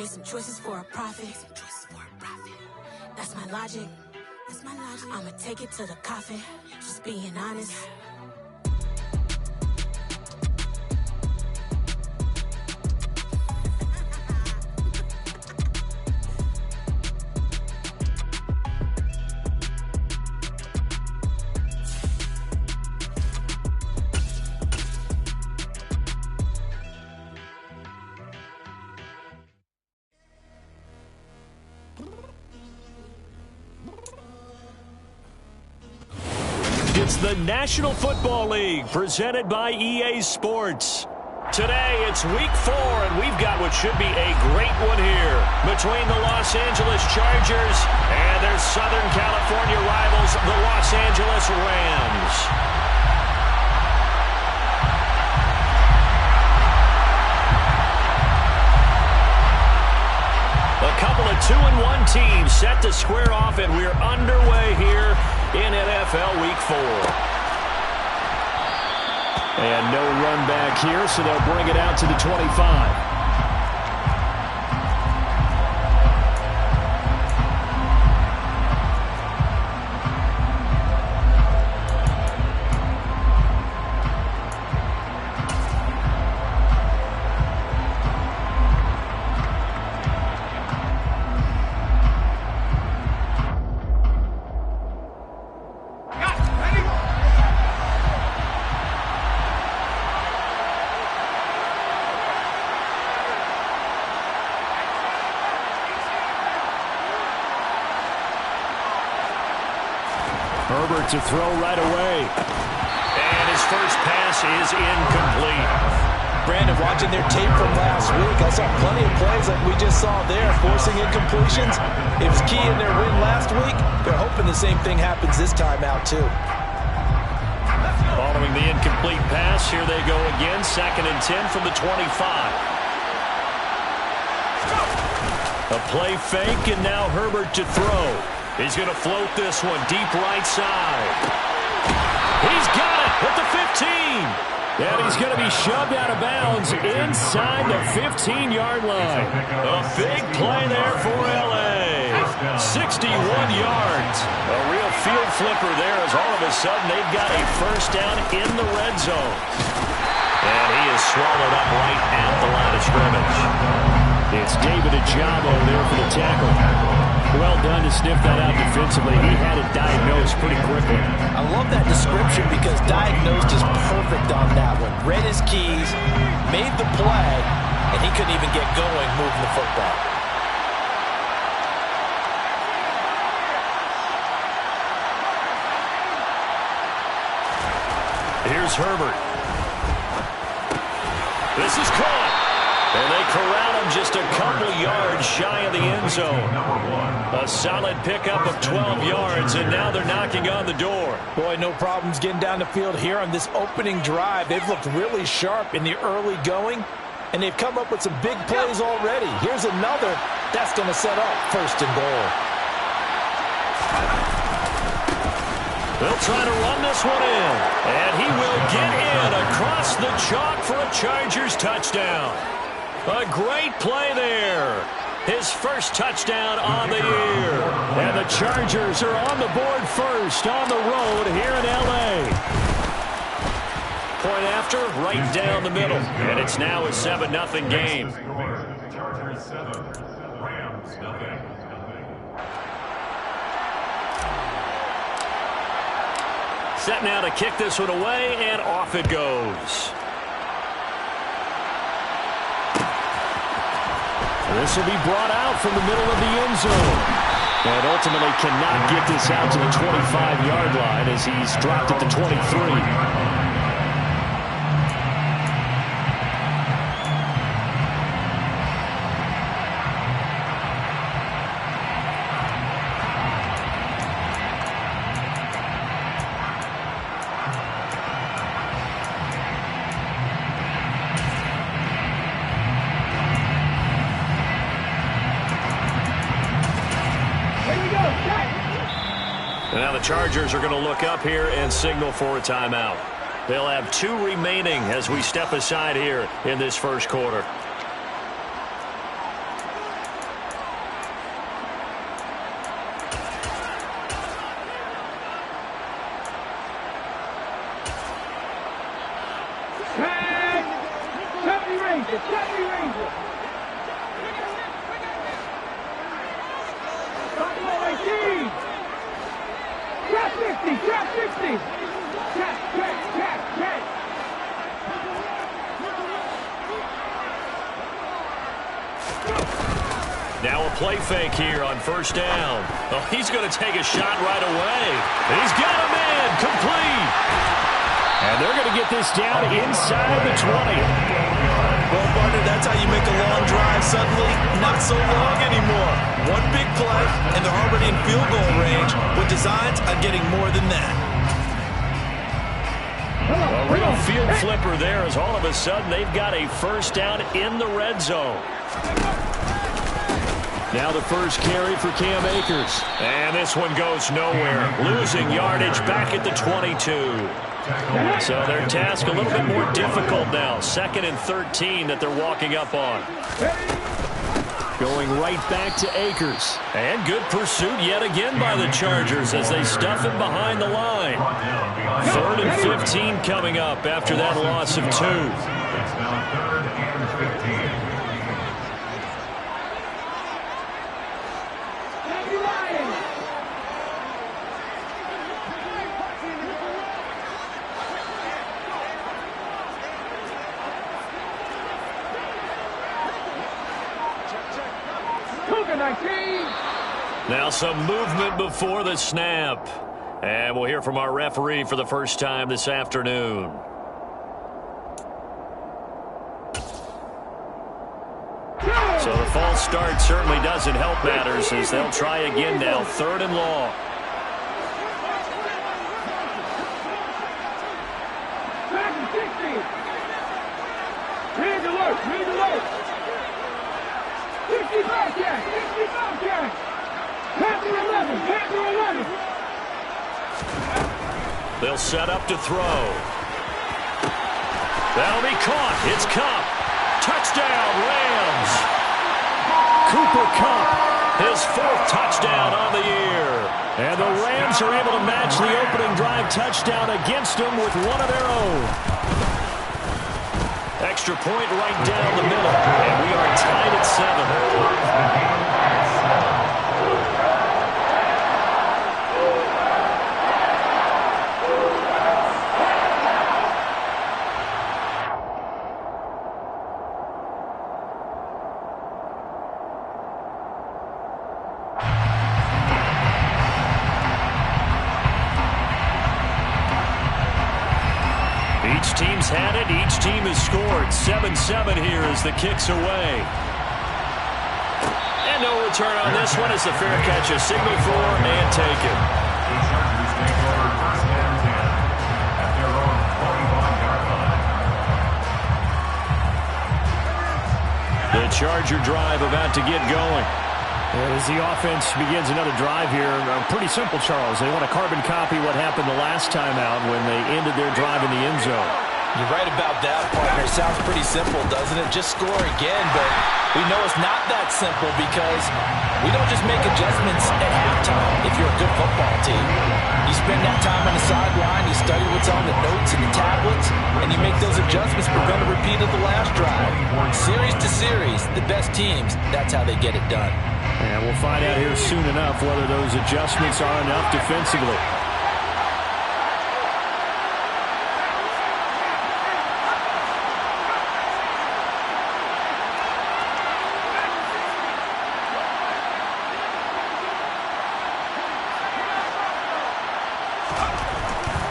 Made some choices for a profit. That's my logic. I'ma take it to the coffin. Just being honest. It's the National Football League presented by EA Sports. Today it's week 4 and we've got what should be a great one here between the Los Angeles Chargers and their Southern California rivals, the Los Angeles Rams. A couple of 2-1 teams set to square off, and we're underway here in NFL Week 4. And no run back here, so they'll bring it out to the 25. Herbert to throw right away. And his first pass is incomplete. Brandon, watching their tape from last week, I saw plenty of plays like we just saw there, forcing incompletions. It was key in their win last week. They're hoping the same thing happens this time out, too. Following the incomplete pass, here they go again. 2nd and 10 from the 25. A play fake, and now Herbert to throw. He's going to float this one deep right side. He's got it at the 15. And he's going to be shoved out of bounds inside the 15-yard line. A big play there for L.A. 61 yards. A real field flipper there as all of a sudden they've got a first down in the red zone. And he is swallowed up right at the line of scrimmage. It's David Ojabo there for the tackle. Well done to sniff that out defensively. He had it diagnosed pretty quickly. I love that description because diagnosed is perfect on that one. Read his keys, made the play, and he couldn't even get going moving the football. Here's Herbert. This is caught. And they corral him just a couple yards shy of the end zone. A solid pickup of 12 yards, and now they're knocking on the door. Boy, no problems getting down the field here on this opening drive. They've looked really sharp in the early going, and they've come up with some big plays already. Here's another. That's going to set up 1st and goal. They'll try to run this one in, and he will get in across the chalk for a Chargers touchdown. A great play there. His first touchdown on the year. And the Chargers are on the board first on the road here in L.A. Point after, right down the middle. And it's now a 7-0 game. Set now to kick this one away, and off it goes. This will be brought out from the middle of the end zone. And ultimately cannot get this out to the 25-yard line as he's dropped at the 23. And now the Chargers are going to look up here and signal for a timeout. They'll have 2 remaining as we step aside here in this first quarter. Now a play fake here on first down. Oh, he's going to take a shot right away. He's got a man complete. And they're going to get this down inside the 20. Well, partner, that's how you make a long drive suddenly not so long anymore. One big play, and they're already in field goal range with designs on getting more than that. A real field flipper there as all of a sudden they've got a first down in the red zone. Now the first carry for Cam Akers. And this one goes nowhere. Losing yardage back at the 22. So their task a little bit more difficult now. 2nd and 13 that they're walking up on. Going right back to Akers. And good pursuit yet again by the Chargers as they stuff him behind the line. 3rd and 15 coming up after that loss of 2. It's now 3rd and 15. Now some movement before the snap. And we'll hear from our referee for the first time this afternoon. So the false start certainly doesn't help matters as they'll try again now. 3rd and long. They'll set up to throw. That'll be caught. It's Kupp. Touchdown, Rams. Cooper Kupp, his 4th touchdown on the year. And the Rams are able to match the opening drive touchdown against them with one of their own. Extra point right down the middle. And we are tied at 7. Each team's had it. Each team has scored. 7-7 here as the kick's away. And no return on this one as the fair catch is signaled for and taken. The Chargers take over 1st and 10 at their own 41-yard line. The Charger drive about to get going. As the offense begins another drive here, pretty simple, Charles. They want to carbon copy what happened the last time out when they ended their drive in the end zone. You're right about that, partner. Sounds pretty simple, doesn't it? Just score again, but we know it's not that simple because we don't just make adjustments at halftime if you're a good football team. You spend that time on the sideline, you study what's on the notes and the tablets, and you make those adjustments to prevent a repeat of the last drive. Series to series, the best teams, that's how they get it done. And we'll find out here soon enough whether those adjustments are enough defensively.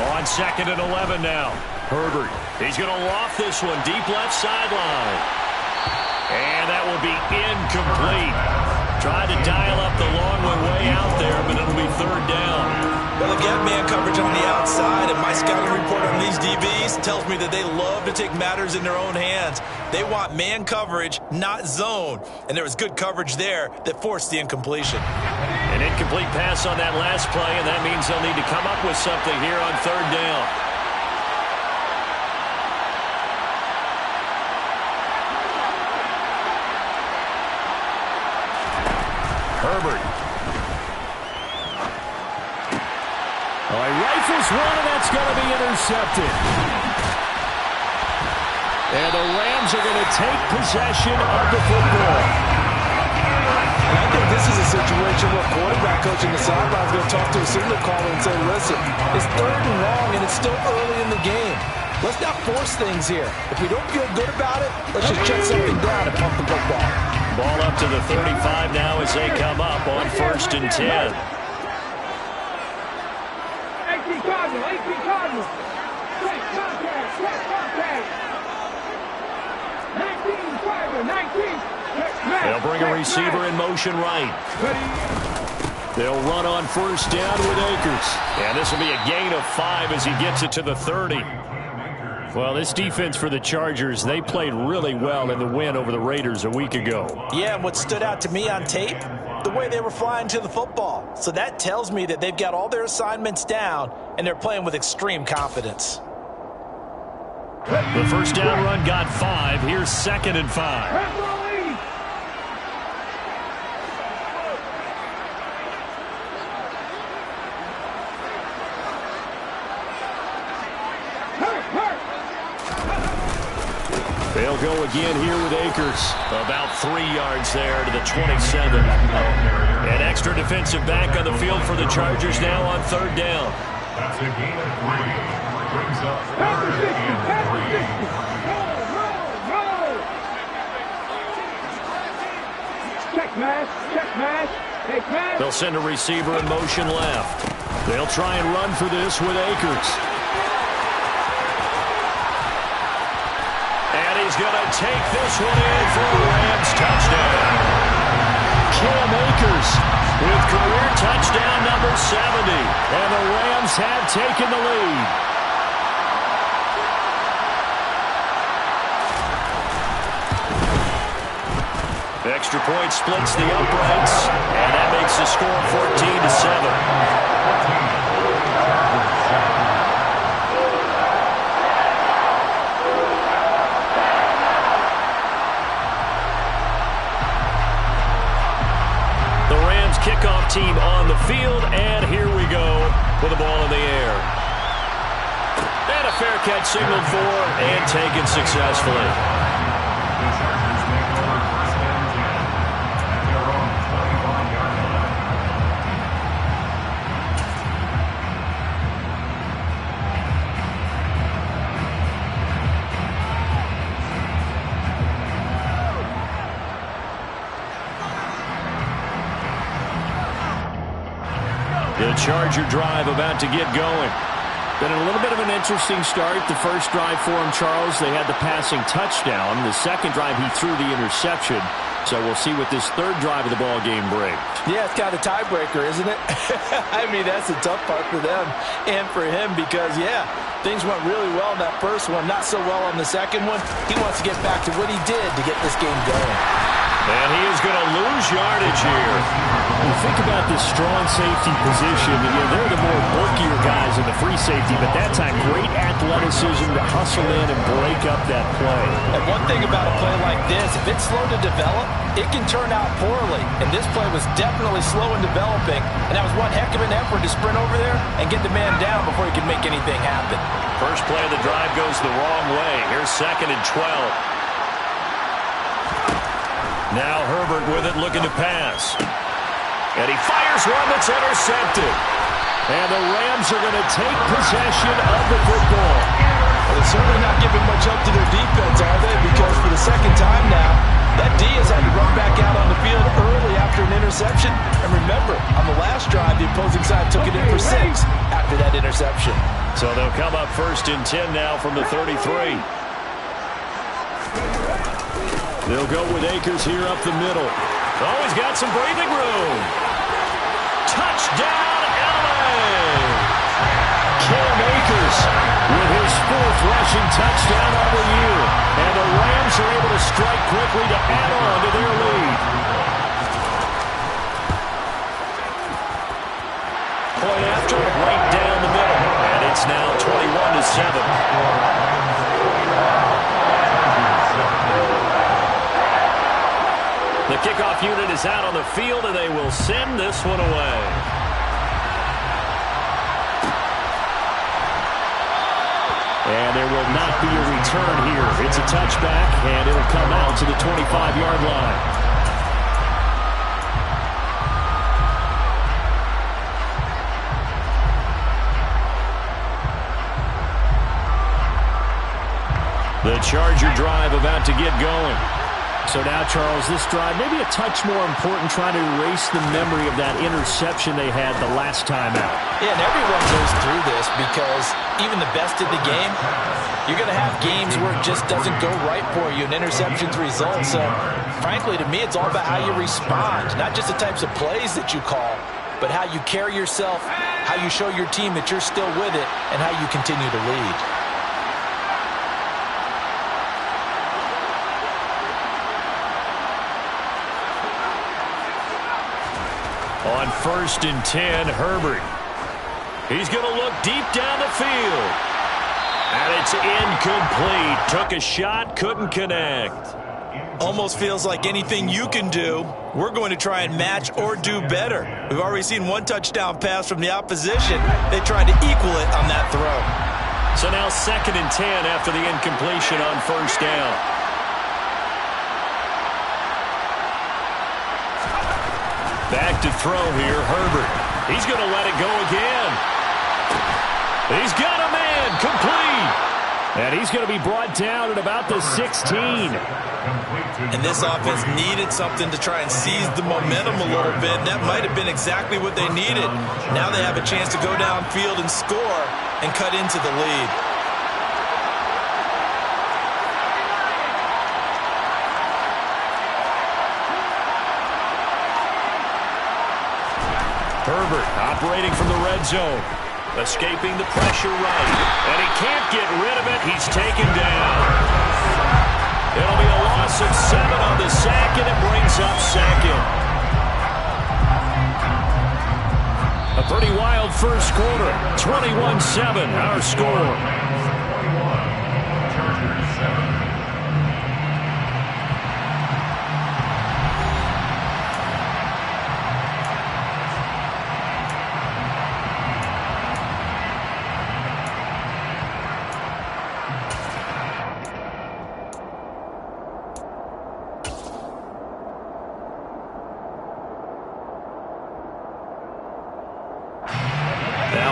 On 2nd and 11 now. Herbert, he's going to loft this one deep left sideline. And that will be incomplete. Tried to dial up the long one way out there, but it'll be 3rd down. Well, they've got man coverage on the outside, and my scouting report on these DBs tells me that they love to take matters in their own hands. They want man coverage, not zone. And there was good coverage there that forced the incompletion. An incomplete pass on that last play, and that means they'll need to come up with something here on 3rd down. Herbert. Oh, he rifles one, and that's going to be intercepted. And the Rams are going to take possession of the football. And I think this is a situation where quarterback coach in the sideline is going to talk to a signal caller and say, listen, it's 3rd and long and it's still early in the game. Let's not force things here. If we don't feel good about it, let's just check something down and pump the football. Ball up to the 35 now as they come up on 1st and 10. 18 Cardinals. Straight contact. 19, driver, 19. They'll bring a receiver in motion right. They'll run on 1st down with Akers. And this will be a gain of 5 as he gets it to the 30. Well, this defense for the Chargers, they played really well in the win over the Raiders a week ago. Yeah, and what stood out to me on tape, the way they were flying to the football. So that tells me that they've got all their assignments down, and they're playing with extreme confidence. The 1st down run got 5. Here's 2nd and 5. They'll go again here with Akers. About 3 yards there to the 27. An extra defensive back on the field for the Chargers now on 3rd down. That's a gain of 3. Brings up 3rd and 3. Check mash. They'll send a receiver in motion left. They'll try and run for this with Akers. He's going to take this one in for a Rams touchdown. Cam Akers with career touchdown number 70. And the Rams have taken the lead. Extra point splits the uprights, and that makes the score 14-7. Kickoff team on the field, and here we go with the ball in the air. And a fair catch signaled for and taken successfully. The Chargers take over 1st and 10 at their own 21-yard line. The Charger drive about to get going. Been a little bit of an interesting start. The first drive for him, Charles, they had the passing touchdown. The second drive, he threw the interception. So we'll see what this 3rd drive of the ball game brings. Yeah, it's kind of a tiebreaker, isn't it? I mean, that's the tough part for them and for him because, yeah, things went really well in that first one, not so well on the second one. He wants to get back to what he did to get this game going. And he is going to lose yardage here. You think about this strong safety position. They're the more bulkier guys in the free safety, but that time great athleticism to hustle in and break up that play. And one thing about a play like this, if it's slow to develop, it can turn out poorly. And this play was definitely slow in developing, and that was one heck of an effort to sprint over there and get the man down before he could make anything happen. First play of the drive goes the wrong way. Here's 2nd and 12. Now Herbert with it, looking to pass. And he fires one that's intercepted. And the Rams are going to take possession of the football. Well, they're certainly not giving much up to their defense, are they? Because for the 2nd time now, that D has had to run back out on the field early after an interception. And remember, on the last drive, the opposing side took it in for 6 after that interception. So they'll come up 1st and 10 now from the 33. They'll go with Akers here up the middle. Oh, he's got some breathing room. Touchdown, LA! Cam Akers with his 4th rushing touchdown of the year. And the Rams are able to strike quickly to add on to their lead. Point after, right down the middle. And it's now 21-7. The kickoff unit is out on the field, and they will send this one away. And there will not be a return here. It's a touchback, and it'll come out to the 25-yard line. The Charger drive about to get going. So now, Charles, this drive maybe a touch more important, trying to erase the memory of that interception they had the last time out. Yeah, and everyone goes through this because even the best of the game, you're going to have games where it just doesn't go right for you, and interceptions result. So, frankly, to me, it's all about how you respond, not just the types of plays that you call, but how you carry yourself, how you show your team that you're still with it, and how you continue to lead. On 1st and 10, Herbert. He's going to look deep down the field. And it's incomplete. Took a shot, couldn't connect. Almost feels like anything you can do, we're going to try and match or do better. We've already seen one touchdown pass from the opposition. They tried to equal it on that throw. So now 2nd and 10 after the incompletion on 1st down. Back to throw here, Herbert. He's going to let it go again. He's got a man, complete. And he's going to be brought down at about the 16. And this offense needed something to try and seize the momentum a little bit. That might have been exactly what they needed. Now they have a chance to go downfield and score and cut into the lead. Herbert operating from the red zone. Escaping the pressure right. And he can't get rid of it. He's taken down. It'll be a loss of 7 on the sack, and it brings up 2nd. A pretty wild first quarter. 21-7, our score. Chargers 7.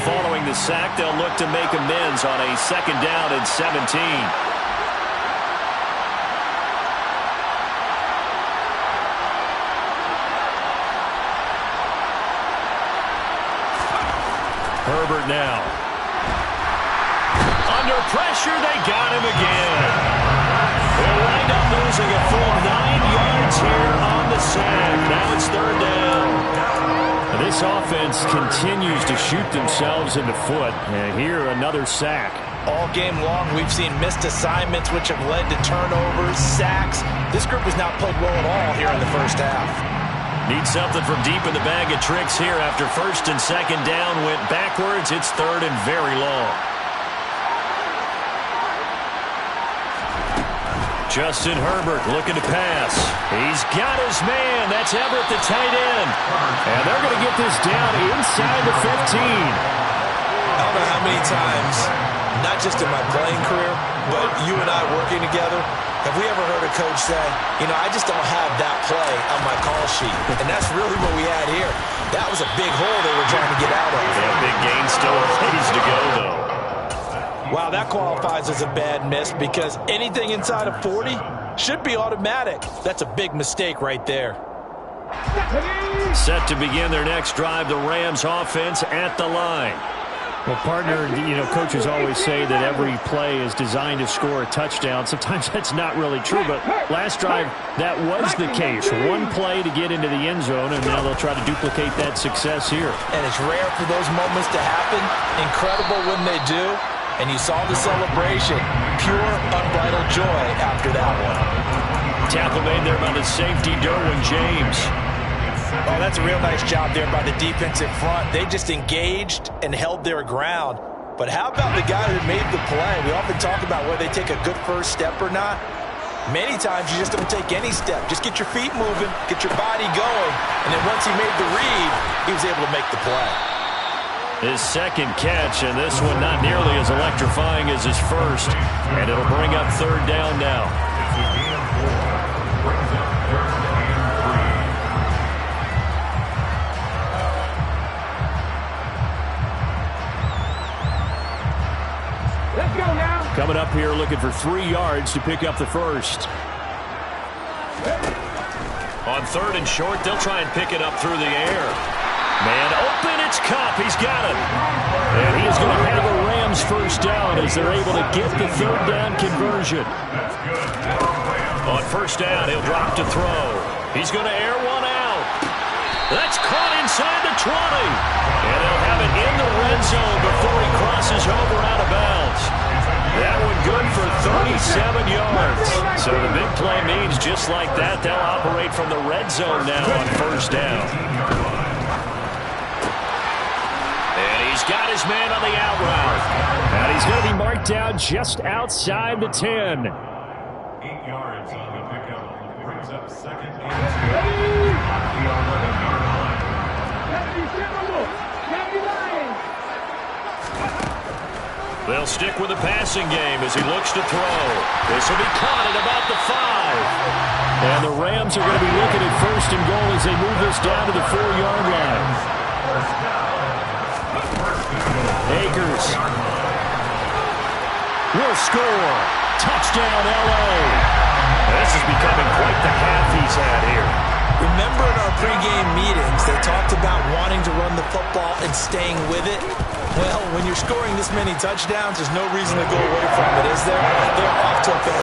Following the sack, they'll look to make amends on a 2nd down and 17. Herbert now. Under pressure, they got him again. They'll wind up losing a full 9 yards here on the sack. Now it's 3rd down. This offense continues to shoot themselves in the foot. And here, another sack. All game long, we've seen missed assignments, which have led to turnovers, sacks. This group has not played well at all here in the first half. Need something from deep in the bag of tricks here after 1st and 2nd down went backwards. It's 3rd and very long. Justin Herbert looking to pass. He's got his man. That's Everett, the tight end. And they're going to get this down inside the 15. I don't know how many times, not just in my playing career, but you and I working together, have we ever heard a coach say, you know, I just don't have that play on my call sheet. And that's really what we had here. That was a big hole they were trying to get out of. Yeah, big gain, still a ways to go, though. Wow, that qualifies as a bad miss because anything inside of 40 should be automatic. That's a big mistake right there. Set to begin their next drive, the Rams offense at the line. Well, partner, you know, coaches always say that every play is designed to score a touchdown. Sometimes that's not really true, but last drive, that was the case. One play to get into the end zone, and now they'll try to duplicate that success here. And it's rare for those moments to happen. Incredible when they do. And you saw the celebration. Pure, unbridled joy after that one. Tackle made there by the safety, Derwin James. Oh, that's a real nice job there by the defensive front. They just engaged and held their ground. But how about the guy who made the play? We often talk about whether they take a good first step or not. Many times you just don't take any step. Just get your feet moving, get your body going. And then once he made the read, he was able to make the play. His second catch, and this one not nearly as electrifying as his first. And it'll bring up third down now. Let's go now. Coming up here looking for 3 yards to pick up the first. On third and short, they'll try and pick it up through the air. Man open, it's Kupp. He's got it. And he is going to have a Rams first down as they're able to get the third down conversion. On first down, he'll drop to throw. He's going to air one out. That's caught inside the 20. And they'll have it in the red zone before he crosses over out of bounds. That one good for 37 yards. So the big play means just like that, they'll operate from the red zone now on first down. And he's got his man on the out route. And he's going to be marked down just outside the 10. 8 yards on the pickup. Brings up second and 2 on the 11-yard line. 79. They'll stick with the passing game as he looks to throw. This will be caught at about the 5. And the Rams are going to be looking at first and goal as they move this down to the 4-yard line. Akers will score. Touchdown, L.A. This is becoming quite the half he's had here. Remember in our pregame meetings, they talked about wanting to run the football and staying with it? Well, when you're scoring this many touchdowns, there's no reason to go away from it, is there? They're off to a